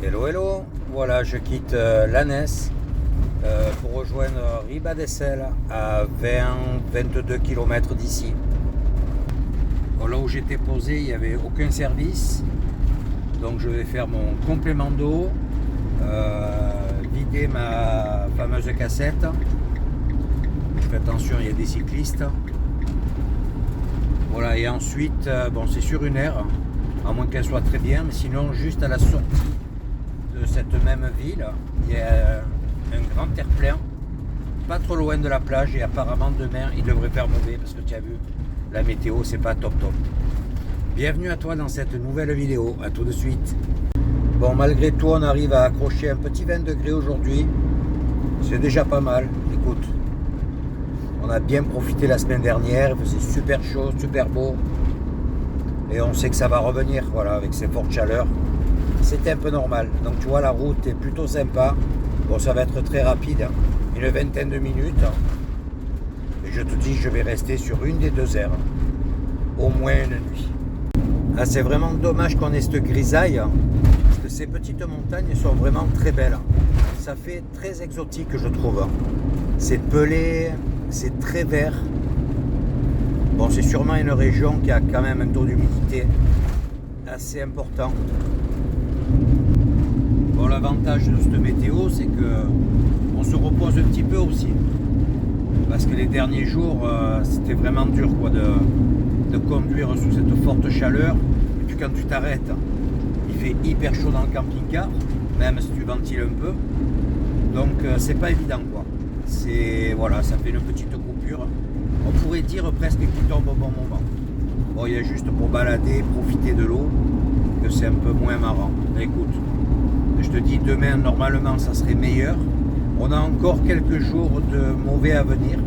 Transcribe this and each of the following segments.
Hello hello, voilà je quitte Lanès pour rejoindre Ribadeselle à 20-22 km d'ici. Bon, là où j'étais posé il n'y avait aucun service, donc je vais faire mon complément d'eau, vider ma fameuse cassette. Je fais attention, il y a des cyclistes. Voilà, et ensuite, bon c'est sur une aire, à moins qu'elle soit très bien, mais sinon juste à la sortie de cette même ville, il y a un grand terre-plein, pas trop loin de la plage, et apparemment demain il devrait faire mauvais parce que tu as vu, la météo c'est pas top top. Bienvenue à toi dans cette nouvelle vidéo, à tout de suite. Bon, malgré tout on arrive à accrocher un petit 20 degrés aujourd'hui, c'est déjà pas mal. Écoute, on a bien profité la semaine dernière, il faisait super chaud, super beau, et on sait que ça va revenir, voilà, avec ces fortes chaleurs. C'était un peu normal, donc tu vois la route est plutôt sympa. Bon, ça va être très rapide, une vingtaine de minutes, et je te dis je vais rester sur une des deux aires, au moins une nuit. Ah, c'est vraiment dommage qu'on ait cette grisaille, parce que ces petites montagnes sont vraiment très belles. Ça fait très exotique, je trouve. C'est pelé, c'est très vert. Bon, c'est sûrement une région qui a quand même un taux d'humidité assez important. Bon, l'avantage de cette météo, c'est que on se repose un petit peu aussi, parce que les derniers jours, c'était vraiment dur quoi, de conduire sous cette forte chaleur. Et puis quand tu t'arrêtes, il fait hyper chaud dans le camping-car, même si tu ventiles un peu. Donc c'est pas évident quoi. C'est voilà, ça fait une petite coupure. On pourrait dire presque qu'il tombe au bon moment. Bon, il y a juste pour balader, profiter de l'eau, que c'est un peu moins marrant. Mais écoute, je te dis demain normalement ça serait meilleur. On a encore quelques jours de mauvais à venir.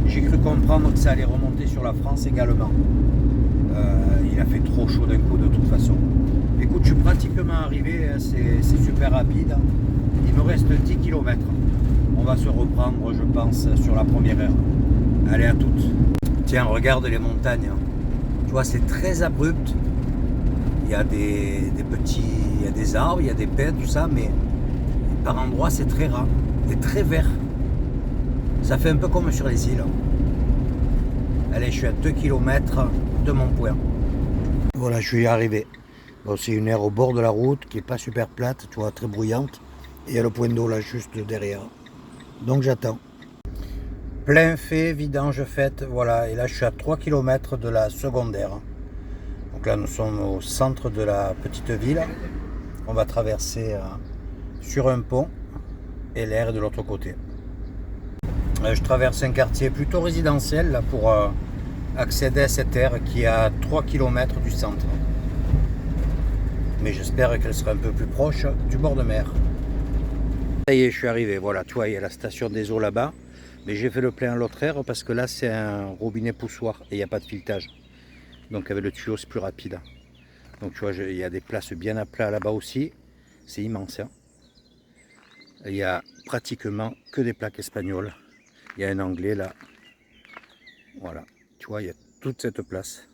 J'ai cru comprendre que ça allait remonter sur la France également. Il a fait trop chaud d'un coup de toute façon. Écoute, je suis pratiquement arrivé, c'est super rapide. Il me reste 10 km. On va se reprendre, je pense, sur la première heure. Allez, à toutes. Tiens, regarde les montagnes. Tu vois, c'est très abrupt. Il y a des petits, il y a des arbres, il y a des pins, tout ça, mais par endroits c'est très rare et très vert. Ça fait un peu comme sur les îles. Allez, je suis à 2 km de mon point. Voilà, je suis arrivé. Bon, c'est une aire au bord de la route qui est pas super plate, tu vois, très bruyante. Et il y a le point d'eau là juste derrière. Donc j'attends. Plein fait, vidange faite, voilà. Et là je suis à 3 km de la secondaire. Donc là nous sommes au centre de la petite ville. On va traverser sur un pont et l'air est de l'autre côté. Je traverse un quartier plutôt résidentiel là, pour accéder à cette aire qui est à 3 km du centre. Mais j'espère qu'elle sera un peu plus proche du bord de mer. Ça y est, je suis arrivé. Voilà, tu vois, il y a la station des eaux là-bas. Mais j'ai fait le plein à l'autre aire parce que là c'est un robinet poussoir et il n'y a pas de filetage. Donc avec le tuyau c'est plus rapide. Donc tu vois, il y a des places bien à plat là-bas aussi. C'est immense. Hein. Il y a pratiquement que des plaques espagnoles. Il y a un anglais là. Voilà. Tu vois, il y a toute cette place.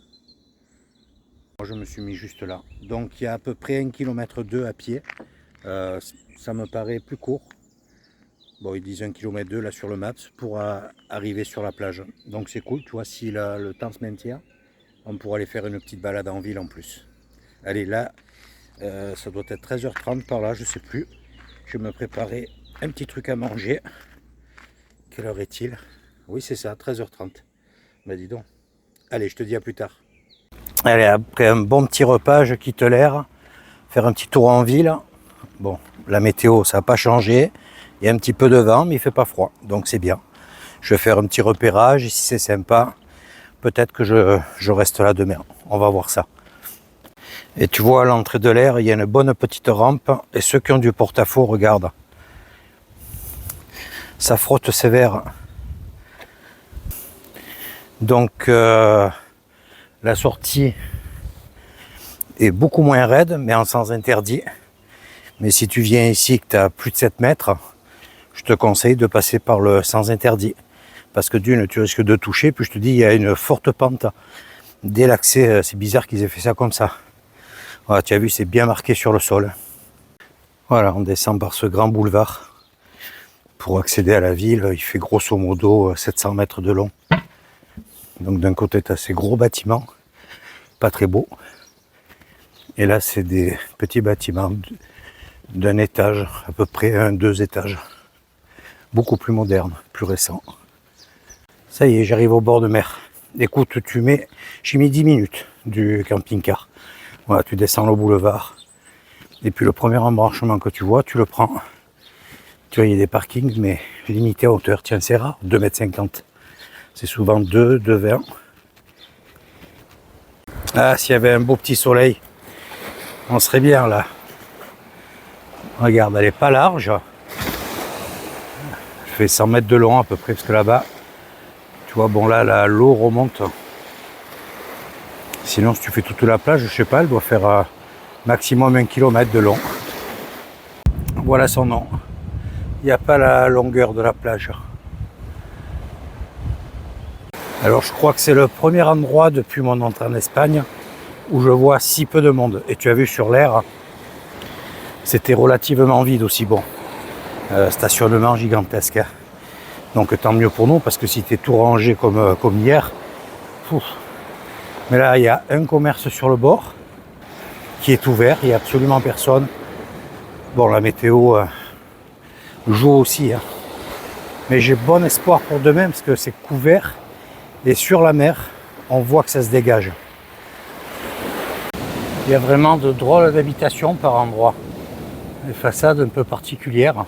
Moi, je me suis mis juste là. Donc il y a à peu près 1,2 km à pied. Ça me paraît plus court. Bon, ils disent 1,2 km là sur le Maps pour arriver sur la plage. Donc c'est cool. Tu vois, si le temps se maintient, on pourra aller faire une petite balade en ville en plus. Allez, là, ça doit être 13h30 par là, je sais plus. Je vais me préparer un petit truc à manger. Quelle heure est-il? Oui, c'est ça, 13h30. Ben dis donc. Allez, je te dis à plus tard. Allez, après un bon petit repas, je quitte l'air. Faire un petit tour en ville. Bon, la météo, ça n'a pas changé. Il y a un petit peu de vent, mais il ne fait pas froid. Donc c'est bien. Je vais faire un petit repérage. Et si c'est sympa, peut-être que je reste là demain. On va voir ça. Et tu vois, à l'entrée de l'air, il y a une bonne petite rampe. Et ceux qui ont du porte-à-faux, regarde. Ça frotte sévère. Donc, la sortie est beaucoup moins raide, mais en sens interdit. Mais si tu viens ici et que tu as plus de 7 mètres, je te conseille de passer par le sens interdit. Parce que d'une, tu risques de toucher. Puis je te dis, il y a une forte pente. Dès l'accès, c'est bizarre qu'ils aient fait ça comme ça. Voilà, tu as vu, c'est bien marqué sur le sol. Voilà, on descend par ce grand boulevard pour accéder à la ville. Il fait grosso modo 700 mètres de long. Donc d'un côté, tu as ces gros bâtiments, pas très beaux. Et là, c'est des petits bâtiments d'un étage, à peu près 2 étages. Beaucoup plus modernes, plus récents. Ça y est, j'arrive au bord de mer. Écoute, j'ai mis 10 minutes du camping-car. Voilà, tu descends le boulevard. Et puis le premier embranchement que tu vois, tu le prends. Tu vois, il y a des parkings, mais limités à hauteur. Tiens, c'est rare, 2,50 m. C'est souvent 2,20 m. Ah, s'il y avait un beau petit soleil, on serait bien là. Regarde, elle n'est pas large. Je fais 100 mètres de long à peu près, parce que là-bas, tu vois, bon là, l'eau remonte. Sinon, si tu fais toute la plage, je sais pas, elle doit faire maximum 1 km de long. Voilà son nom. Il n'y a pas la longueur de la plage. Alors, je crois que c'est le premier endroit depuis mon entrée en Espagne où je vois si peu de monde. Et tu as vu sur l'air, c'était relativement vide aussi. Bon, stationnement gigantesque. Donc tant mieux pour nous, parce que si tu es tout rangé comme hier, ouf. Mais là, il y a un commerce sur le bord qui est ouvert, il n'y a absolument personne. Bon, la météo joue aussi, hein. Mais j'ai bon espoir pour demain, parce que c'est couvert. Et sur la mer, on voit que ça se dégage. Il y a vraiment de drôles d'habitations par endroits. Des façades un peu particulières.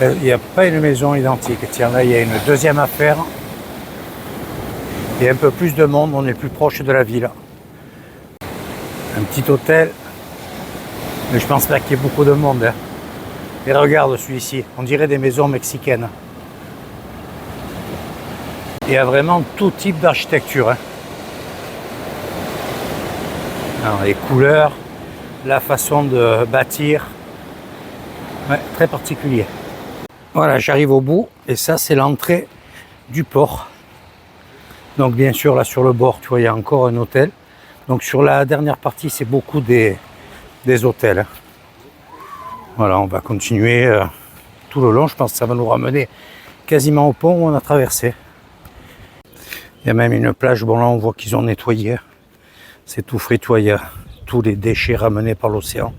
Il n'y a pas une maison identique. Tiens, là, il y a une deuxième affaire. Il y a un peu plus de monde, on est plus proche de la ville. Un petit hôtel. Mais je pense pas qu'il y ait beaucoup de monde, hein. Et regarde celui-ci, on dirait des maisons mexicaines. Il y a vraiment tout type d'architecture, hein. Alors, les couleurs, la façon de bâtir, ouais, très particulier. Voilà, j'arrive au bout et ça c'est l'entrée du port. Donc bien sûr là sur le bord, tu vois, il y a encore un hôtel. Donc sur la dernière partie, c'est beaucoup des hôtels, hein. Voilà, on va continuer tout le long. Je pense que ça va nous ramener quasiment au pont où on a traversé. Il y a même une plage, bon là on voit qu'ils ont nettoyé. C'est tout frais, tu vois, il y a tous les déchets ramenés par l'océan.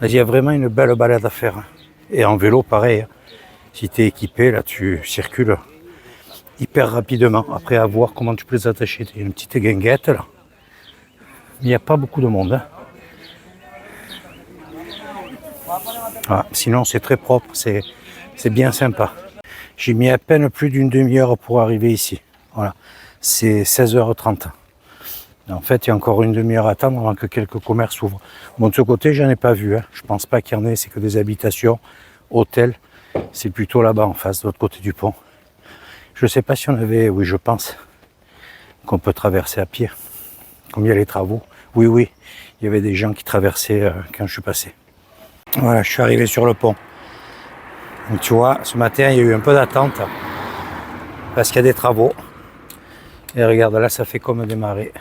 Il y a vraiment une belle balade à faire. Et en vélo, pareil. Si tu es équipé, là, tu circules hyper rapidement. Après, à voir comment tu peux les attacher. Il y a une petite guinguette, là. Il n'y a pas beaucoup de monde, hein. Ah, sinon, c'est très propre. C'est bien sympa. J'ai mis à peine plus d'une demi-heure pour arriver ici. Voilà. C'est 16h30. En fait, il y a encore une demi-heure à attendre avant que quelques commerces ouvrent. Bon, de ce côté, j'en ai pas vu, hein. Je pense pas qu'il y en ait, c'est que des habitations, hôtels. C'est plutôt là-bas en face, de l'autre côté du pont. Je sais pas si on avait, oui, je pense qu'on peut traverser à pied. Comme il y a les travaux. Oui, oui, il y avait des gens qui traversaient quand je suis passé. Voilà, je suis arrivé sur le pont. Donc, tu vois, ce matin, il y a eu un peu d'attente parce qu'il y a des travaux. Et regarde, là, ça fait comme démarrer.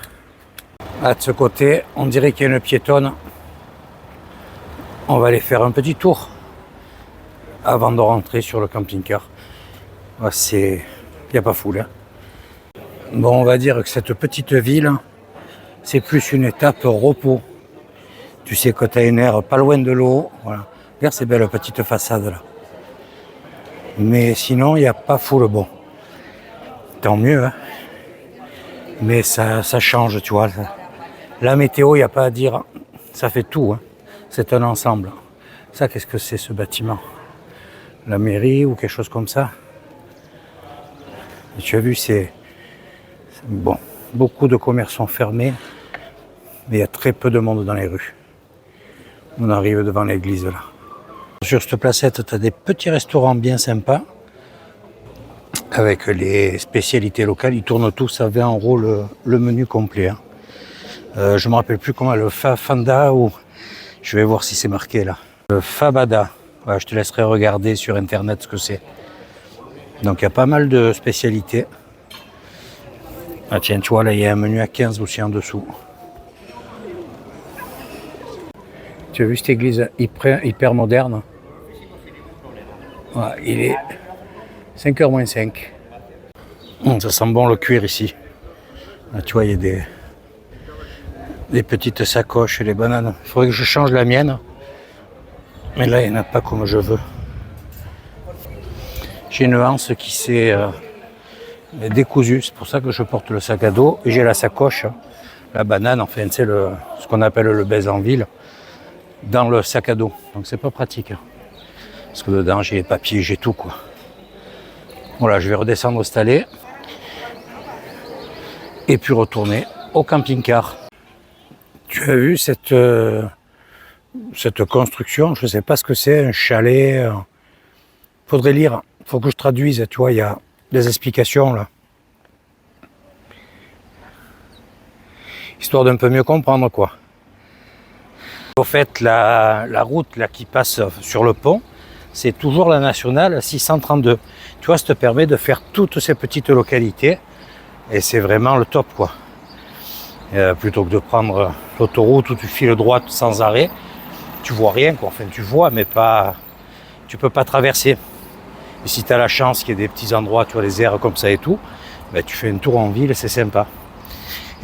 Là, de ce côté, on dirait qu'il y a une piétonne. On va aller faire un petit tour avant de rentrer sur le camping-car. Il n'y a pas foule, hein. Bon, on va dire que cette petite ville, c'est plus une étape repos. Tu sais que tu as une aire pas loin de l'eau. Voilà. Regarde ces belles petites façades là. Mais sinon, il n'y a pas foule. Bon, tant mieux, hein. Mais ça change, tu vois. La météo, il n'y a pas à dire. Ça fait tout, hein. C'est un ensemble. Ça, qu'est-ce que c'est ce bâtiment? La mairie ou quelque chose comme ça? Et tu as vu, c'est bon. Beaucoup de commerces sont fermés, mais il y a très peu de monde dans les rues. On arrive devant l'église là. Sur cette placette, tu as des petits restaurants bien sympas avec les spécialités locales. Ils tournent tous à 20 € le menu complet, hein. Je me rappelle plus comment, le Fanda ou je vais voir si c'est marqué là. Le Fabada. Ouais, je te laisserai regarder sur internet ce que c'est. Donc il y a pas mal de spécialités. Ah tiens, tu vois là, il y a un menu à 15 aussi en dessous. Tu as vu cette église hyper moderne? Voilà, il est 5h moins 5. Ça sent bon le cuir ici. Là, tu vois, il y a des petites sacoches et des bananes. Il faudrait que je change la mienne. Mais là, il n'y en a pas comme je veux. J'ai une anse qui s'est décousue. C'est pour ça que je porte le sac à dos. Et j'ai la sacoche, la banane, enfin, c'est ce qu'on appelle le baise en ville, dans le sac à dos. Donc, c'est pas pratique. Parce que dedans, j'ai les papiers, j'ai tout, quoi. Voilà, je vais redescendre au Stallet. Et puis retourner au camping-car. Tu as vu cette construction, je ne sais pas ce que c'est, un chalet. Faudrait lire, faut que je traduise, tu vois, il y a des explications là. Histoire d'un peu mieux comprendre, quoi. Au fait, la route là qui passe sur le pont, c'est toujours la nationale 632. Tu vois, ça te permet de faire toutes ces petites localités. Et c'est vraiment le top, quoi. Plutôt que de prendre l'autoroute où tu files droit sans arrêt, tu vois rien, quoi. Enfin, tu vois, mais pas. Tu peux pas traverser. Et si tu as la chance qu'il y ait des petits endroits, tu vois, les aires comme ça et tout, ben, tu fais un tour en ville et c'est sympa.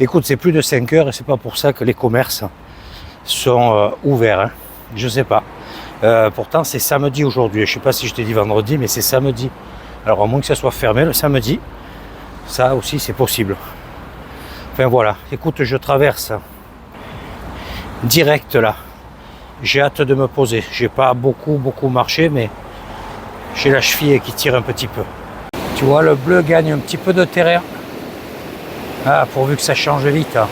Écoute, c'est plus de 5 heures et c'est pas pour ça que les commerces sont ouverts. Hein. Je sais pas. Pourtant, c'est samedi aujourd'hui. Je sais pas si je t'ai dit vendredi, mais c'est samedi. Alors, à moins que ça soit fermé le samedi. Ça aussi, c'est possible. Enfin voilà, écoute, je traverse direct là. J'ai hâte de me poser. J'ai pas beaucoup marché, mais j'ai la cheville qui tire un petit peu. Tu vois, le bleu gagne un petit peu de terrain. Ah, pourvu que ça change vite. Hein.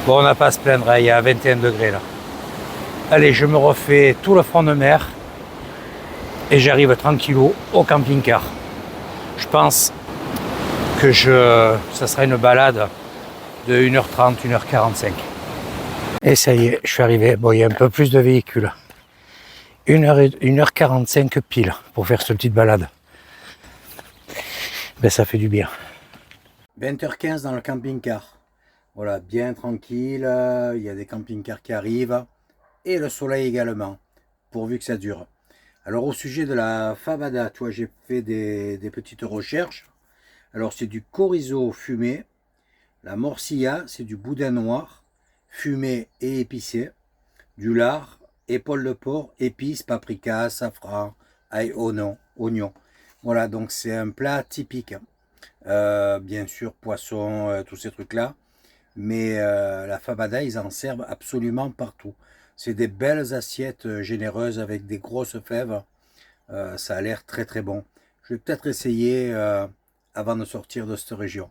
Bon, on n'a pas à se plaindre, hein, il y a 21 degrés là. Allez, je me refais tout le front de mer et j'arrive tranquillou au camping-car. Je pense que ça sera une balade de 1h30, 1h45. Et ça y est, je suis arrivé. Bon, il y a un peu plus de véhicules. 1h45 pile pour faire cette petite balade. Ben, ça fait du bien. 20h15 dans le camping-car. Voilà, bien tranquille. Il y a des camping-cars qui arrivent. Et le soleil également, pourvu que ça dure. Alors, au sujet de la fabada, tu vois, j'ai fait des petites recherches. Alors, c'est du chorizo fumé. La morcilla, c'est du boudin noir, fumé et épicé. Du lard, épaule de porc, épices, paprika, safran, ail, oignon. Voilà, donc c'est un plat typique. Bien sûr, poisson, tous ces trucs-là. Mais la fabada, ils en servent absolument partout. C'est des belles assiettes généreuses avec des grosses fèves. Ça a l'air très très bon. Je vais peut-être essayer avant de sortir de cette région.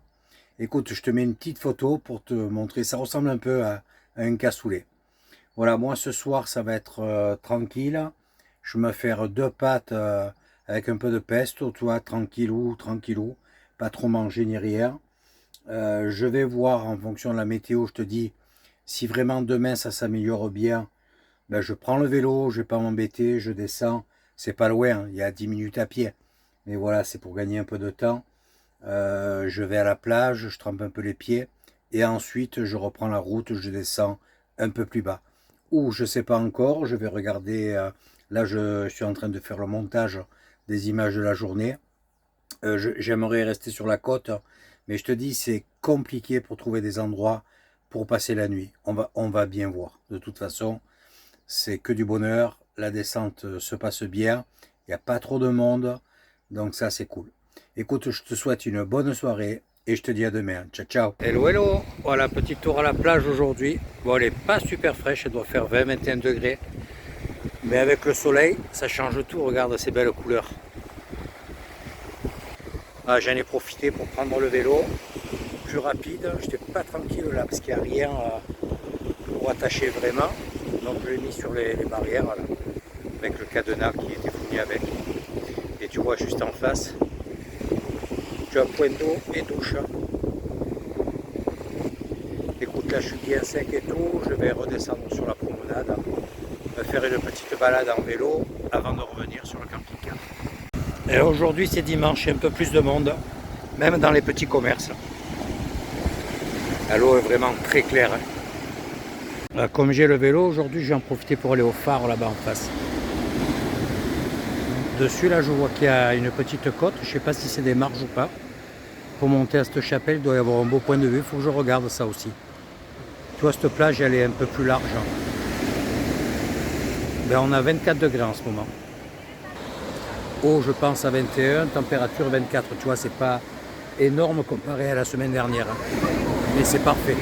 Écoute, je te mets une petite photo pour te montrer. Ça ressemble un peu à un cassoulet. Voilà, moi ce soir, ça va être tranquille. Je vais me faire 2 pâtes avec un peu de pesto, tu vois, tranquillou. Pas trop manger ni rien. Je vais voir en fonction de la météo, je te dis, si vraiment demain ça s'améliore bien, ben, je prends le vélo, je vais pas m'embêter, je descends. C'est pas loin, hein, il y a 10 minutes à pied. Mais voilà, c'est pour gagner un peu de temps. Je vais à la plage, je trempe un peu les pieds et ensuite je reprends la route, je descends un peu plus bas. Ou je sais pas encore, je vais regarder, là je suis en train de faire le montage des images de la journée. J'aimerais rester sur la côte, mais je te dis c'est compliqué pour trouver des endroits pour passer la nuit. On va bien voir. De toute façon, c'est que du bonheur, la descente se passe bien, il n'y a pas trop de monde, donc ça c'est cool. Écoute, je te souhaite une bonne soirée et je te dis à demain. Ciao, ciao. Hello. Voilà, petit tour à la plage aujourd'hui. Bon, elle n'est pas super fraîche, elle doit faire 20-21 degrés. Mais avec le soleil, ça change tout. Regarde ces belles couleurs. Ah, j'en ai profité pour prendre le vélo. Plus rapide. Je n'étais pas tranquille là parce qu'il n'y a rien pour attacher vraiment. Donc je l'ai mis sur les barrières là, avec le cadenas qui était fourni avec. Et tu vois juste en face. Tu as point d'eau et douche. Écoute, là je suis bien sec et tout, je vais redescendre sur la promenade, me faire une petite balade en vélo avant de revenir sur le camping-car. Et aujourd'hui c'est dimanche, il y a un peu plus de monde, même dans les petits commerces. L'eau est vraiment très claire. Comme j'ai le vélo aujourd'hui, j'ai en profité pour aller au phare là-bas en face. Dessus là, je vois qu'il y a une petite côte, je sais pas si c'est des marges ou pas. Pour monter à cette chapelle, il doit y avoir un beau point de vue, il faut que je regarde ça aussi. Tu vois, cette plage, elle est un peu plus large. Ben, on a 24 degrés en ce moment. Eau, je pense, à 21, température 24. Tu vois, c'est pas énorme comparé à la semaine dernière. Mais c'est parfait.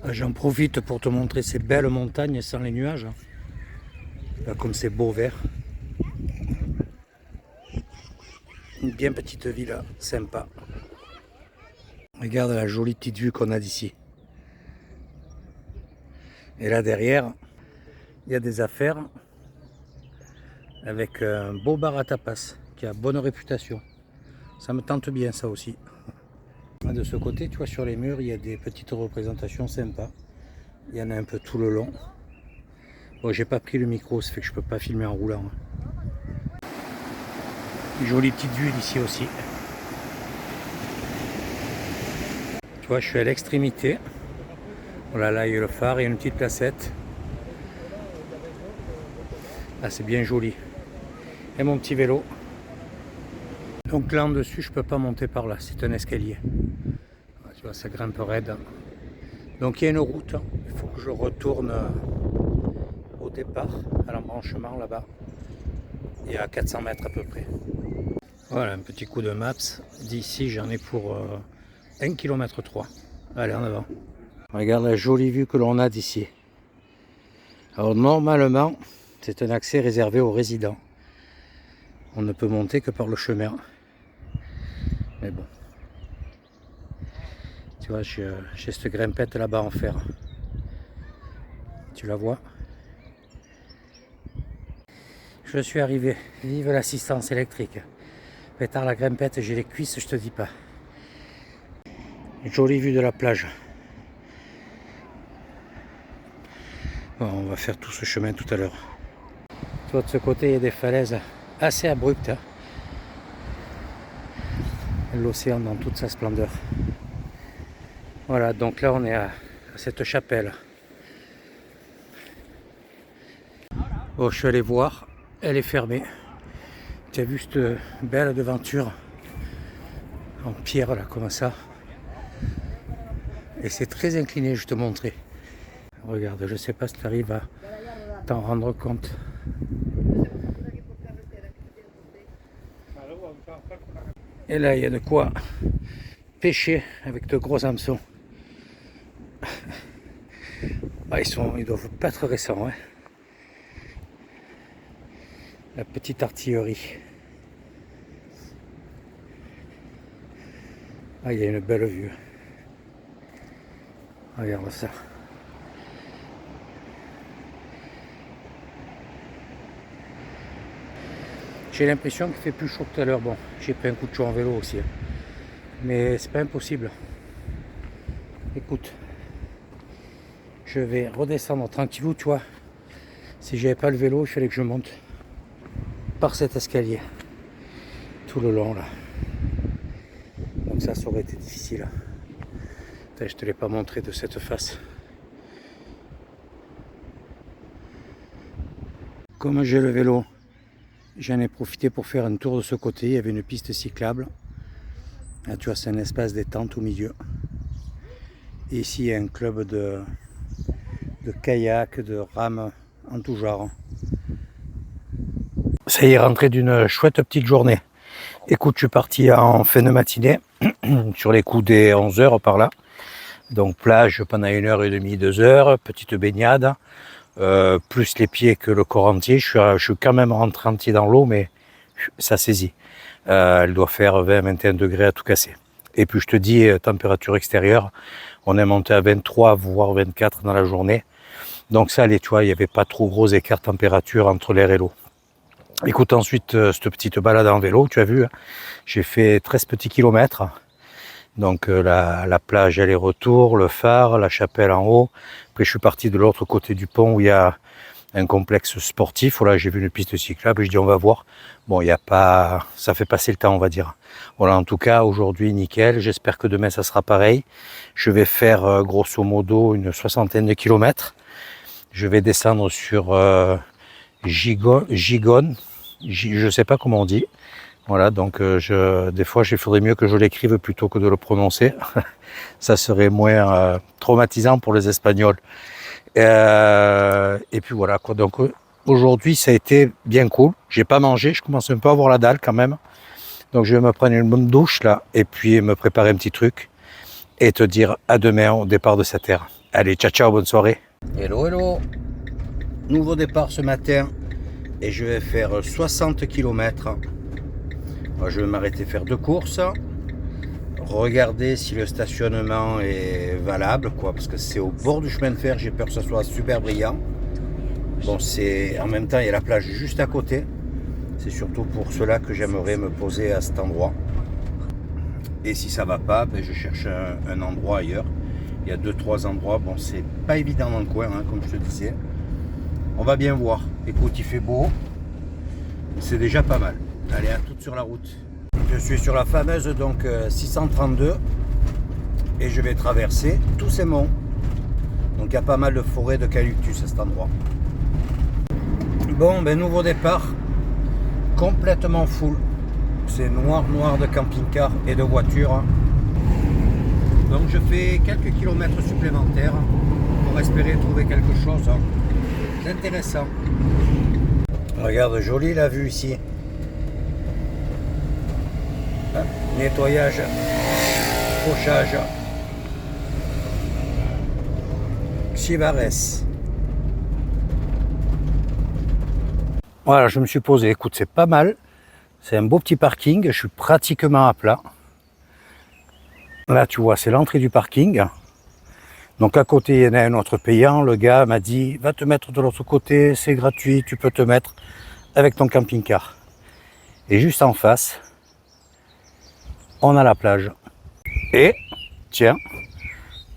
J'en profite pour te montrer ces belles montagnes sans les nuages. Là, comme c'est beau vert. Une bien petite villa, sympa. Regarde la jolie petite vue qu'on a d'ici. Et là derrière, il y a des affaires avec un beau bar à tapas qui a bonne réputation. Ça me tente bien ça aussi. De ce côté, tu vois, sur les murs, il y a des petites représentations sympas. Il y en a un peu tout le long. Bon, j'ai pas pris le micro, ça fait que je peux pas filmer en roulant. Une jolie petite vue d'ici aussi. Tu vois, je suis à l'extrémité. Voilà, là il y a le phare et une petite placette. Ah, c'est bien joli. Et mon petit vélo. Donc là en dessus, je peux pas monter par là, c'est un escalier. Ah, tu vois, ça grimpe raide. Donc il y a une route, il faut que je retourne au départ, à l'embranchement là-bas. Il y a 400 mètres à peu près. Voilà, un petit coup de maps. D'ici, j'en ai pour 1 km 3. Allez, en avant. Regarde la jolie vue que l'on a d'ici. Alors normalement, c'est un accès réservé aux résidents. On ne peut monter que par le chemin. Mais bon. Tu vois, j'ai cette grimpette là-bas en fer. Tu la vois? Je suis arrivé. Vive l'assistance électrique. Pétard la grimpette, j'ai les cuisses, je te dis pas. Une jolie vue de la plage. Bon, on va faire tout ce chemin tout à l'heure. Tu vois, de ce côté, il y a des falaises assez abruptes. Hein. L'océan dans toute sa splendeur. Voilà, donc là, on est à cette chapelle. Bon, je suis allé voir, elle est fermée. Tu as vu cette belle devanture en pierre là, comme ça. Et c'est très incliné, je te montrer. Regarde, je sais pas si tu arrives à t'en rendre compte. Et là, il y a de quoi pêcher avec de gros hameçons. Ah, ils doivent pas être récents. Hein. La petite artillerie. Ah, il y a une belle vue. Regarde ça. J'ai l'impression qu'il fait plus chaud que tout à l'heure. Bon, j'ai pris un coup de chaud en vélo aussi. Hein. Mais c'est pas impossible. Écoute, je vais redescendre tranquillou, tu vois. Si j'avais pas le vélo, il fallait que je monte par cet escalier. Tout le long là. Donc ça aurait été difficile. Enfin, je te l'ai pas montré de cette face. Comme j'ai le vélo, j'en ai profité pour faire un tour de ce côté. Il y avait une piste cyclable. Là, tu vois, c'est un espace détente au milieu. Et ici, il y a un club de kayak, de rame en tout genre. Ça y est, rentré d'une chouette petite journée. Écoute, je suis parti en fin de matinée, sur les coups des 11h par là. Donc plage pendant 1h30, 2h, petite baignade. Plus les pieds que le corps entier. Je suis quand même rentré entier dans l'eau, mais ça saisit. Elle doit faire 20-21 degrés à tout casser. Et puis je te dis, température extérieure, on est monté à 23 voire 24 dans la journée. Donc ça allait, tu vois, il n'y avait pas trop gros écart de température entre l'air et l'eau. Écoute, ensuite, cette petite balade en vélo, tu as vu, j'ai fait 13 petits kilomètres. Donc la plage aller-retour, le phare, la chapelle en haut. Après je suis parti de l'autre côté du pont où il y a un complexe sportif. Voilà, j'ai vu une piste cyclable, je dis on va voir. Bon, il n'y a pas, ça fait passer le temps, on va dire. Voilà, en tout cas aujourd'hui nickel. J'espère que demain ça sera pareil. Je vais faire grosso modo une 60aine de kilomètres. Je vais descendre sur Gigone, je ne sais pas comment on dit. Voilà, donc des fois, il faudrait mieux que je l'écrive plutôt que de le prononcer. Ça serait moins traumatisant pour les Espagnols. Et puis voilà, quoi. Donc aujourd'hui, ça a été bien cool. J'ai pas mangé, je commence un peu à avoir la dalle quand même. Donc je vais me prendre une bonne douche là, et puis me préparer un petit truc. Et te dire à demain au départ de cette terre. Allez, ciao, ciao, bonne soirée. Hello, hello. Nouveau départ ce matin. Et je vais faire 60 km. Je vais m'arrêter faire 2 courses. Regarder si le stationnement est valable, quoi, parce que c'est au bord du chemin de fer. J'ai peur que ce soit super brillant. Bon, en même temps, il y a la plage juste à côté. C'est surtout pour cela que j'aimerais me poser à cet endroit. Et si ça va pas, ben je cherche un endroit ailleurs. Il y a 2-3 endroits. Bon, c'est pas évident dans le coin, hein, comme je te disais. On va bien voir. Écoute, il fait beau. C'est déjà pas mal. Allez, à toutes sur la route. Je suis sur la fameuse donc 632 et je vais traverser tous ces monts. Donc il y a pas mal de forêts d'eucalyptus à cet endroit. Bon, ben nouveau départ. Complètement full. C'est noir de camping-car et de voitures. Donc je fais quelques kilomètres supplémentaires pour espérer trouver quelque chose d'intéressant. Regarde, jolie la vue ici. Nettoyage, fauchage. Chivares. Voilà, je me suis posé. Écoute, c'est pas mal. C'est un beau petit parking. Je suis pratiquement à plat. Là, tu vois, c'est l'entrée du parking. Donc à côté, il y en a un autre payant. Le gars m'a dit, va te mettre de l'autre côté, c'est gratuit, tu peux te mettre avec ton camping-car. Et juste en face, on a la plage. Et, tiens,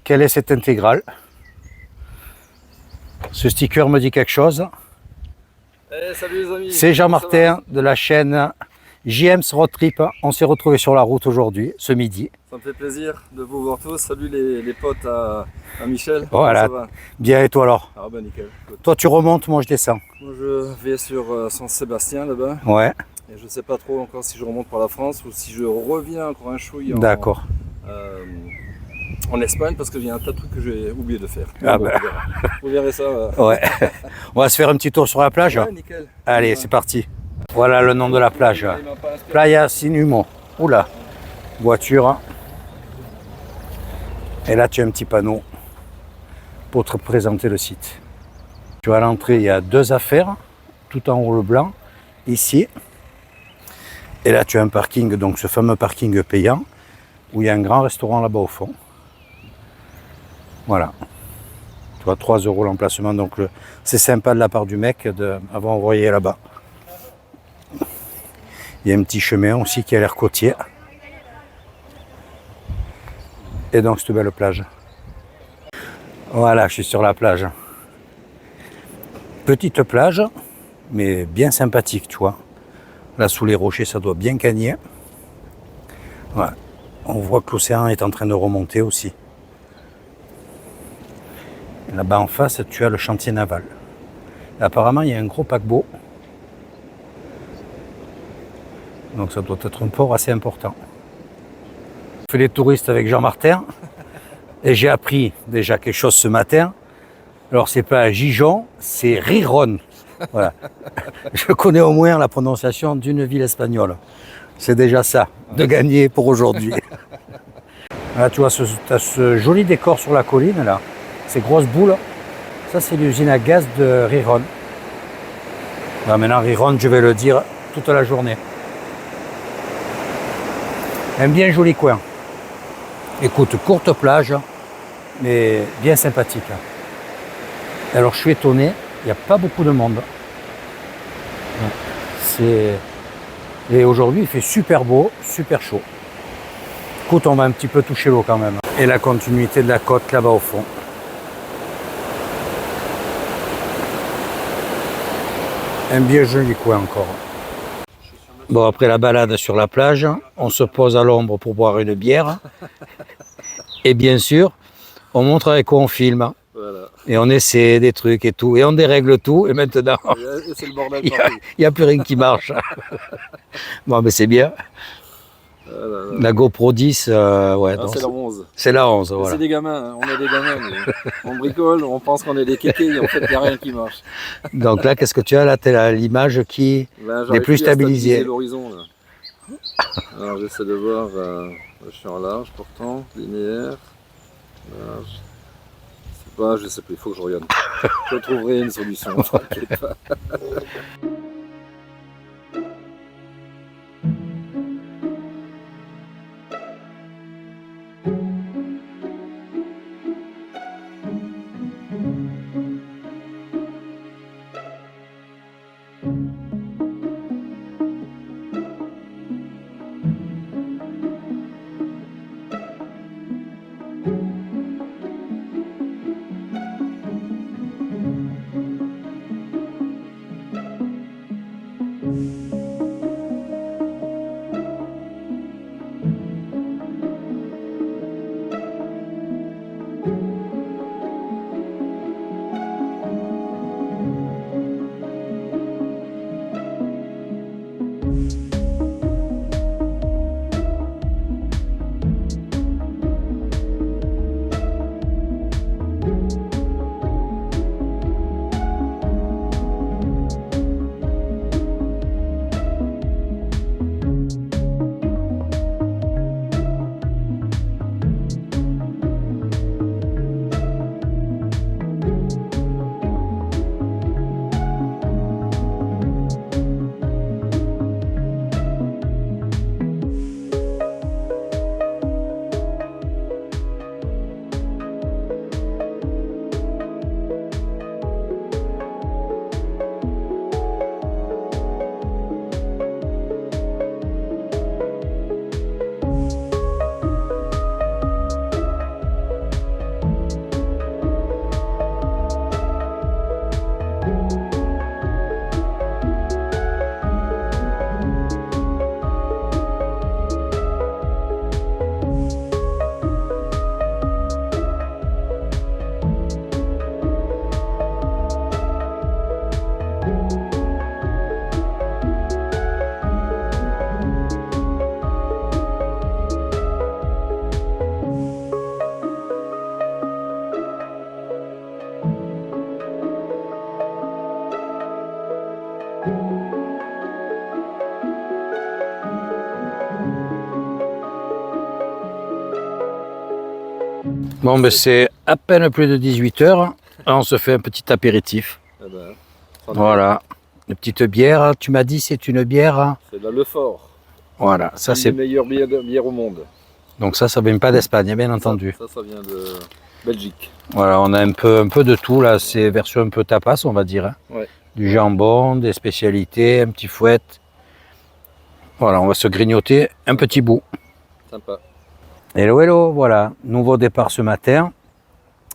quelle est cette intégrale? Ce sticker me dit quelque chose. Hey, salut les amis. C'est Jean-Martin de la chaîne JM's Road Trip. On s'est retrouvés sur la route aujourd'hui, ce midi. Ça me fait plaisir de vous voir tous. Salut les potes à Michel. Voilà. Bien, et toi alors? Ah bah nickel. Toi tu remontes, moi je descends. Moi je vais sur Saint-Sébastien là-bas. Ouais. Et je sais pas trop encore si je remonte par la France ou si je reviens encore un chouille en Espagne parce qu'il y a un tas de trucs que j'ai oublié de faire. Ah bon, bah. Vous verrez ça. Ouais. On va se faire un petit tour sur la plage. Ouais, nickel. Allez, Ouais. C'est parti. Voilà le nom de la plage. Playa Sin Humo. Oula. Voiture. Et là tu as un petit panneau pour te présenter le site. Tu vois, à l'entrée, il y a 2 affaires, tout en haut le blanc, ici. Et là, tu as un parking, donc ce fameux parking payant, où il y a un grand restaurant là-bas au fond. Voilà. Tu vois, 3 € l'emplacement, donc c'est sympa de la part du mec d'avoir envoyé là-bas. Il y a un petit chemin aussi qui a l'air côtier. Et donc, cette belle plage. Voilà, je suis sur la plage. Petite plage, mais bien sympathique, tu vois. Là, sous les rochers, ça doit bien gagner. Ouais. On voit que l'océan est en train de remonter aussi. Là-bas en face, tu as le chantier naval. Et apparemment, il y a un gros paquebot. Donc ça doit être un port assez important. Je fais les touristes avec Jean-Martin. Et j'ai appris déjà quelque chose ce matin. Alors c'est pas Gijon, c'est Riron. Voilà. Je connais au moins la prononciation d'une ville espagnole. C'est déjà ça, de gagner pour aujourd'hui. Là tu vois, tu as ce joli décor sur la colline là. Ces grosses boules. Ça c'est l'usine à gaz de Riron. Là, maintenant Riron, je vais le dire toute la journée. Un bien joli coin. Écoute, courte plage, mais bien sympathique. Alors je suis étonné, il n'y a pas beaucoup de monde. Et aujourd'hui il fait super beau, super chaud. Écoute, on va un petit peu toucher l'eau quand même. Et la continuité de la côte là-bas au fond. Un bien joli coin encore. Bon, après la balade sur la plage, on se pose à l'ombre pour boire une bière. Et bien sûr, on montre avec quoi on filme. Voilà. Et on essaie des trucs et tout. Et on dérègle tout. Et maintenant, Et c'est le bordel il partout. n'y a plus rien qui marche. Bon, mais c'est bien. Voilà. La GoPro 10, ouais. Ah, non, c'est la 11. c'est la 11, Mais voilà. c'est des gamins, hein. On est des gamins. Mais on bricole, on pense qu'on est des kékés et en fait, il n'y a rien qui marche. Donc là, qu'est-ce que tu as là? Tu as l'image qui Ben, n'est j'arrive plus à stabiliser stabilisée. l'horizon. Là. Alors j'essaie de voir, je suis en large pourtant, linéaire, large. Je sais plus, il faut que je regarde. Je trouverai une solution, t'inquiète pas. Bon, ben c'est à peine plus de 18 heures. On se fait un petit apéritif. Eh ben, Voilà. Une petite bière. Tu m'as dit c'est une bière. c'est de la Lefort. Voilà. Ça, Une c'est... des meilleures bières au monde. Donc ça vient pas d'Espagne, bien entendu. Ça vient de Belgique. Voilà, on a un peu de tout là. C'est version un peu tapas, on va dire. Hein. Ouais. Du jambon, des spécialités, un petit fouet. Voilà, on va se grignoter un petit bout. Sympa. Hello, hello, voilà. Nouveau départ ce matin.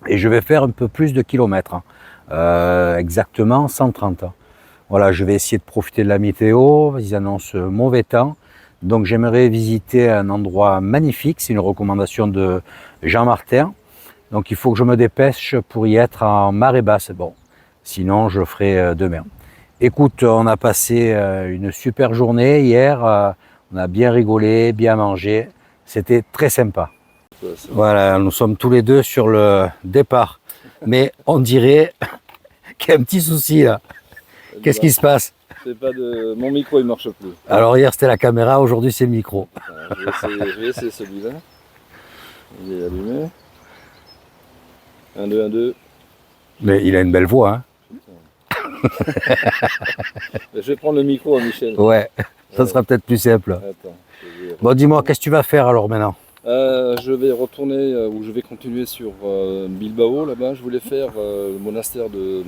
Et je vais faire un peu plus de kilomètres. Exactement 130. Voilà, je vais essayer de profiter de la météo. Ils annoncent mauvais temps. Donc j'aimerais visiter un endroit magnifique. C'est une recommandation de Jean Martin. Donc il faut que je me dépêche pour y être en marée basse. Bon, sinon je le ferai demain. Écoute, on a passé une super journée hier. On a bien rigolé, bien mangé. C'était très sympa. Ouais, Voilà, nous sommes tous les deux sur le départ. Mais on dirait qu'il y a un petit souci là. Qu'est-ce qui se passe? C'est pas de... Mon micro il marche plus. Alors hier c'était la caméra, aujourd'hui c'est le micro. Voilà, je vais essayer celui-là. Il est allumé. 1, 2, 1, 2. Mais il a une belle voix, hein. Je vais prendre le micro à Michel. Ouais, ça sera peut-être plus simple. Attends. Bon, dis-moi, qu'est-ce que tu vas faire alors maintenant? Je vais retourner ou je vais continuer sur Bilbao là-bas. Je voulais faire le monastère de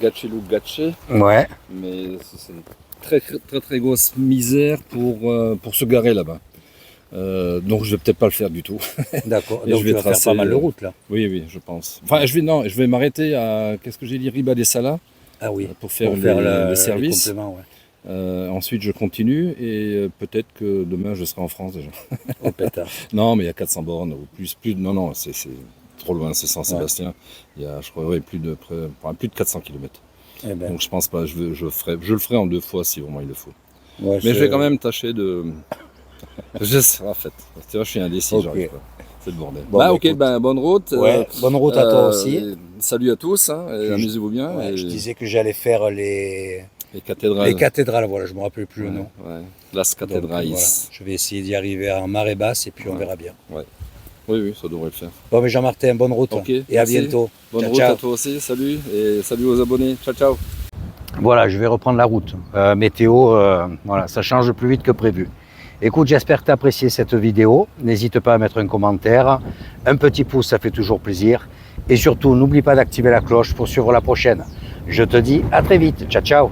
Gatxelu-Gatxe, Ouais. mais c'est une très grosse misère pour se garer là-bas. Donc je vais peut-être pas le faire du tout. D'accord. Et Donc je vais tu vas faire tracer, pas mal de route là. Oui, je pense. Enfin, je vais m'arrêter à qu'est-ce que j'ai dit, Riba des Salas Ah oui. pour faire, les services. Ensuite, je continue et peut-être que demain je serai en France déjà. Au pétard. Non, mais il y a 400 bornes ou plus. Non, c'est trop loin, c'est Saint-Sébastien. Il y a, je crois, plus de 400 km. Eh ben, Donc je pense pas, je le ferai en 2 fois si vraiment il le faut. ouais, Mais je vais quand même tâcher de... Je sais, en fait. Tu vois, je suis indécis, Ok. j'arrive pas. C'est le bordel. Bon, bah, ok, écoute. bonne route. Ouais, bonne route à toi aussi. Et salut à tous, hein, et Puis amusez-vous bien. Ouais, et je disais que j'allais faire les cathédrales. cathédrales, voilà, je me rappelle plus le nom. Ouais. Las Donc, Cathedrales. voilà, je vais essayer d'y arriver en marée basse et puis on Ouais. verra bien. Oui, ça devrait le faire. Bon, mais Jean-Martin, bonne route Ok, et merci. à bientôt. Bonne Ciao, route ciao. à toi aussi, salut, et salut aux abonnés. Ciao, ciao. Voilà, je vais reprendre la route. Météo, voilà, ça change plus vite que prévu. Écoute, j'espère que tu as apprécié cette vidéo. N'hésite pas à mettre un commentaire. Un petit pouce, ça fait toujours plaisir. Et surtout, n'oublie pas d'activer la cloche pour suivre la prochaine. Je te dis à très vite. Ciao, ciao.